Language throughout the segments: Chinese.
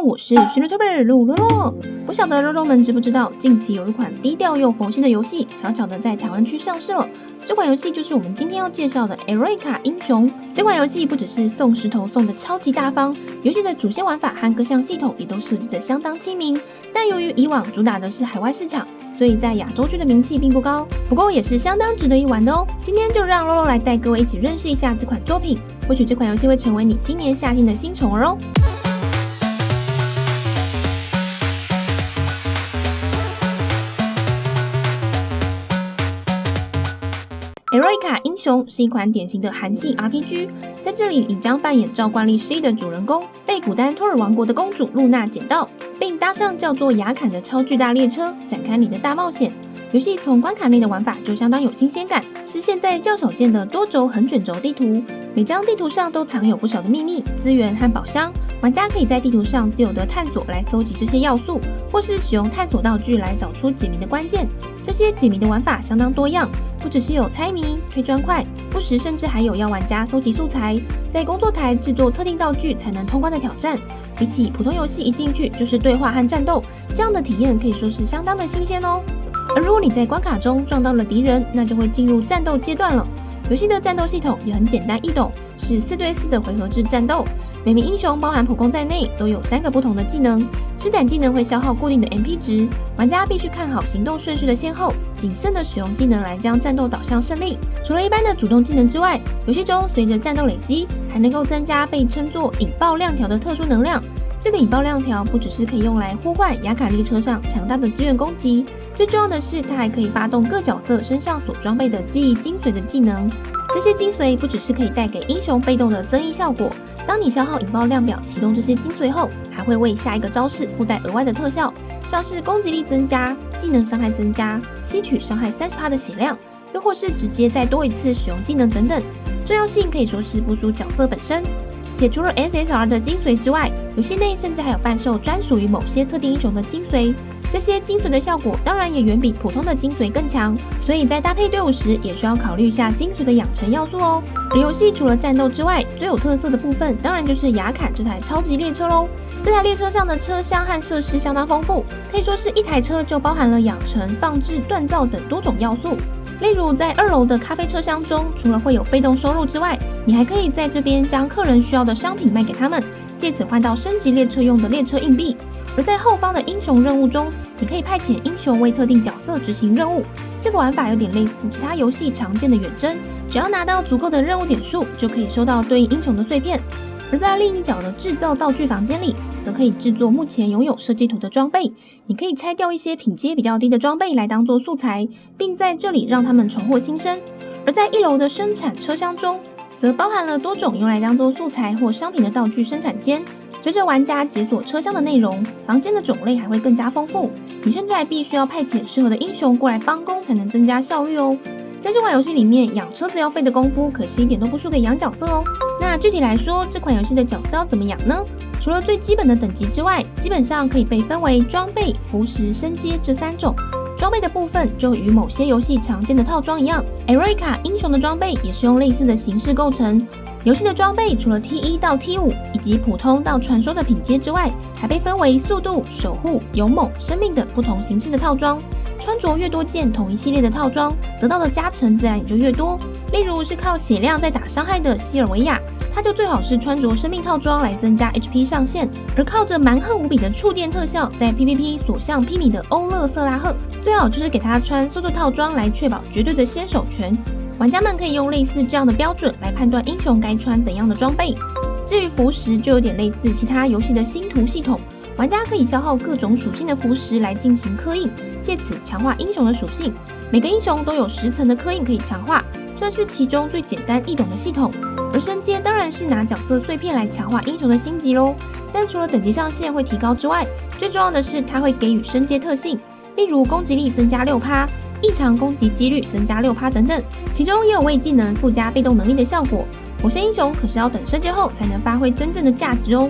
我是徐乐 tuber 露露露。不晓得肉肉们知不知道，近期有一款低调又佛系的游戏，悄悄的在台湾区上市了。这款游戏就是我们今天要介绍的 Eureka 英雄。这款游戏不只是送石头送的超级大方，游戏的主线玩法和各项系统也都设计的相当亲民。但由于以往主打的是海外市场，所以在亚洲区的名气并不高，不过也是相当值得一玩的哦。今天就让肉肉来带各位一起认识一下这款作品，或许这款游戏会成为你今年夏天的新宠儿哦。Eureka 英雄是一款典型的韩系 RPG， 在这里你将扮演照惯例失忆的主人公，被古丹托尔王国的公主露娜捡到，并搭上叫做雅坎的超巨大列车，展开你的大冒险。游戏从关卡内的玩法就相当有新鲜感，是现在较少见的多轴横卷轴地图。每张地图上都藏有不少的秘密、资源和宝箱，玩家可以在地图上自由的探索来搜集这些要素，或是使用探索道具来找出解谜的关键。这些解谜的玩法相当多样，不只是有猜谜、推砖块，不时甚至还有要玩家搜集素材，在工作台制作特定道具才能通关的挑战。比起普通游戏一进去就是对话和战斗，这样的体验可以说是相当的新鲜哦。而如果你在关卡中撞到了敌人，那就会进入战斗阶段了。游戏的战斗系统也很简单易懂，是4对4的回合制战斗。每名英雄包含普攻在内都有3个不同的技能，施展技能会消耗固定的 MP 值，玩家必须看好行动顺序的先后，谨慎的使用技能来将战斗导向胜利。除了一般的主动技能之外，游戏中随着战斗累积，还能够增加被称作引爆亮条的特殊能量。这个引爆亮条不只是可以用来呼唤雅卡列车上强大的支援攻击，最重要的是它还可以发动各角色身上所装备的记忆精髓的技能。这些精髓不只是可以带给英雄被动的增益效果，当你消耗引爆量表启动这些精髓后，还会为下一个招式附带额外的特效，像是攻击力增加、技能伤害增加、吸取伤害30%的血量，又或是直接再多一次使用技能等等。重要性可以说是不输角色本身。且除了 SSR 的精髓之外，游戏内甚至还有贩售专属于某些特定英雄的精髓。这些精髓的效果当然也远比普通的精髓更强，所以在搭配队伍时也需要考虑一下精髓的养成要素哦。而游戏除了战斗之外，最有特色的部分当然就是雅坎这台超级列车咯。这台列车上的车厢和设施相当丰富，可以说是一台车就包含了养成、放置、锻造等多种要素。例如在2楼的咖啡车厢中，除了会有被动收入之外，你还可以在这边将客人需要的商品卖给他们，借此换到升级列车用的列车硬币。而在后方的英雄任务中，你可以派遣英雄为特定角色执行任务，这个玩法有点类似其他游戏常见的远征，只要拿到足够的任务点数，就可以收到对应英雄的碎片。而在另一角的制造道具房间里，则可以制作目前拥有设计图的装备，你可以拆掉一些品阶比较低的装备来当做素材，并在这里让他们重获新生。而在1楼的生产车厢中，则包含了多种用来当做素材或商品的道具生产间。随着玩家解锁车厢的内容，房间的种类还会更加丰富，你甚至还必须要派遣适合的英雄过来帮工，才能增加效率哦。在这款游戏里面，养车子要费的功夫可是一点都不输给养角色哦。那具体来说，这款游戏的角色要怎么养呢？除了最基本的等级之外，基本上可以被分为装备、服饰、升阶这3种。装备的部分就与某些游戏常见的套装一样 ，Eureka 英雄的装备也是用类似的形式构成。游戏的装备除了 T1 到 T5 以及普通到传说的品阶之外，还被分为速度、守护、勇猛、生命等不同形式的套装。穿着越多件同一系列的套装，得到的加成自然也就越多。例如是靠血量在打伤害的希尔维亚，他就最好是穿着生命套装来增加 HP 上限；而靠着蛮横无比的触电特效在 PVP 所向披靡的欧勒瑟拉赫，最好就是给他穿速度套装来确保绝对的先手权。玩家们可以用类似这样的标准来判断英雄该穿怎样的装备。至于服饰，就有点类似其他游戏的星图系统，玩家可以消耗各种属性的服饰来进行刻印，借此强化英雄的属性。每个英雄都有10层的刻印可以强化，算是其中最简单易懂的系统。而升阶当然是拿角色碎片来强化英雄的星级咯。但除了等级上限会提高之外，最重要的是它会给予升阶特性，例如攻击力增加6%。异常攻击几率增加6%等等，其中也有为技能附加被动能力的效果。某些英雄可是要等升阶后才能发挥真正的价值哦。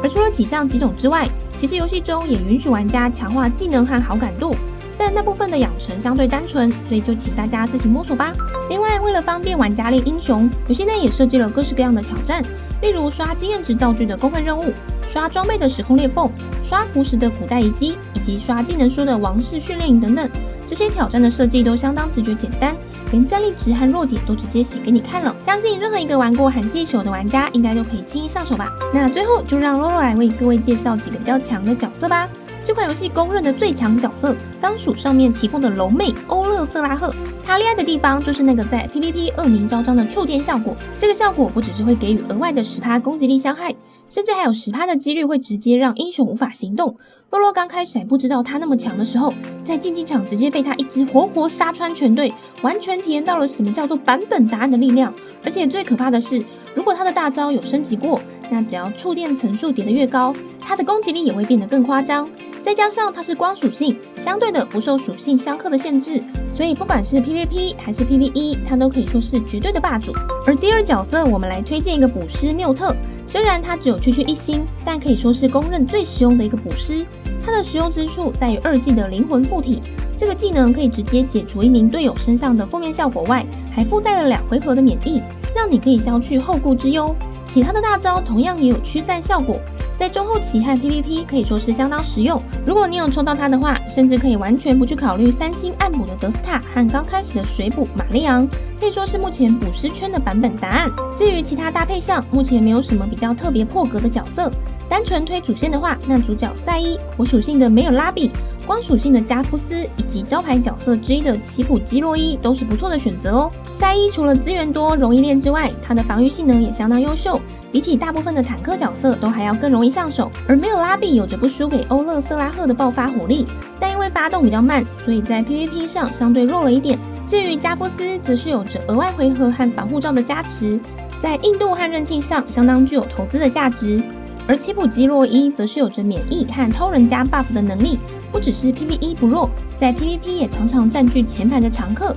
而除了以上几种之外，其实游戏中也允许玩家强化技能和好感度，但那部分的养成相对单纯，所以就请大家自行摸索吧。另外，为了方便玩家练英雄，游戏内也设计了各式各样的挑战，例如刷经验值道具的公会任务、刷装备的时空裂缝、刷符石的古代遗迹，以及刷技能书的王室训练营等等。这些挑战的设计都相当直觉简单，连战力值和弱点都直接写给你看了。相信任何一个玩过韩系手的玩家，应该都可以轻易上手吧。那最后就让洛洛来为各位介绍几个比较强的角色吧。这款游戏公认的最强角色，当属上面提供的柔妹欧勒瑟拉赫。她厉害的地方就是那个在 PVP 恶名昭彰的触电效果。这个效果不只是会给予额外的10%攻击力伤害，甚至还有10%的几率会直接让英雄无法行动。洛洛刚开始还不知道他那么强的时候，在竞技场直接被他一只活活杀穿全队，完全体验到了什么叫做版本答案的力量。而且最可怕的是，如果他的大招有升级过，那只要触电层数叠得越高，他的攻击力也会变得更夸张。再加上它是光属性，相对的不受属性相克的限制，所以不管是 PVP 还是 PVE， 它都可以说是绝对的霸主。而第二角色，我们来推荐一个捕师缪特。虽然他只有区1星，但可以说是公认最实用的一个捕师。它的实用之处在于2技的灵魂附体，这个技能可以直接解除一名队友身上的负面效果外，还附带了2回合的免疫，让你可以消去后顾之忧。其他的大招同样也有驱散效果，在中后期和 PVP 可以说是相当实用。如果你有抽到它的话，甚至可以完全不去考虑3星暗补的德斯塔和刚开始的水补玛丽昂，可以说是目前捕师圈的版本答案。至于其他搭配上，目前没有什么比较特别破格的角色。单纯推主线的话，那主角赛伊、火属性的梅尔拉比、光属性的加夫斯以及招牌角色之一的奇普基洛伊都是不错的选择哦。赛伊除了资源多、容易练之外，他的防御性能也相当优秀，比起大部分的坦克角色都还要更容易上手。而梅尔拉比有着不输给欧勒瑟拉赫的爆发火力，但因为发动比较慢，所以在 PVP 上相对弱了一点。至于加夫斯，则是有着额外回合和防护罩的加持，在硬度和韧性上相当具有投资的价值。而奇普基洛伊则是有着免疫和偷人加 buff 的能力，不只是 PVE 不弱，在 PVP 也常常占据前排的常客。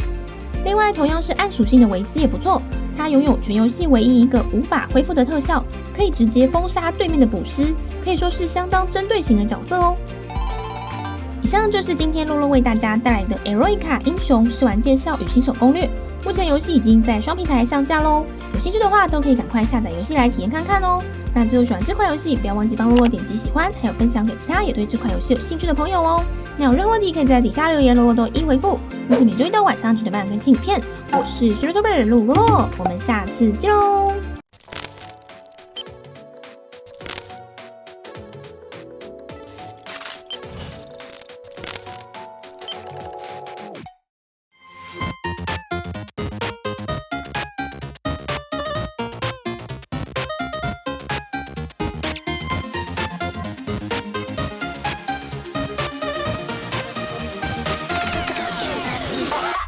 另外，同样是暗属性的维斯也不错，他拥有全游戏唯一一个无法恢复的特效，可以直接封杀对面的捕师，可以说是相当针对型的角色哦。以上就是今天洛洛为大家带来的 Eroica 英雄试玩介绍与新手攻略。目前游戏已经在双平台上架咯，有兴趣的话都可以赶快下载游戏来体验看看哦。那最后喜欢这款游戏，不要忘记帮洛洛点击喜欢，还有分享给其他也对这款游戏有兴趣的朋友哦。那有任何问题可以在底下留言，洛洛都一一回复。我是每周一到晚上9点半更新影片，我是 YouTuber 洛洛，我们下次见喽。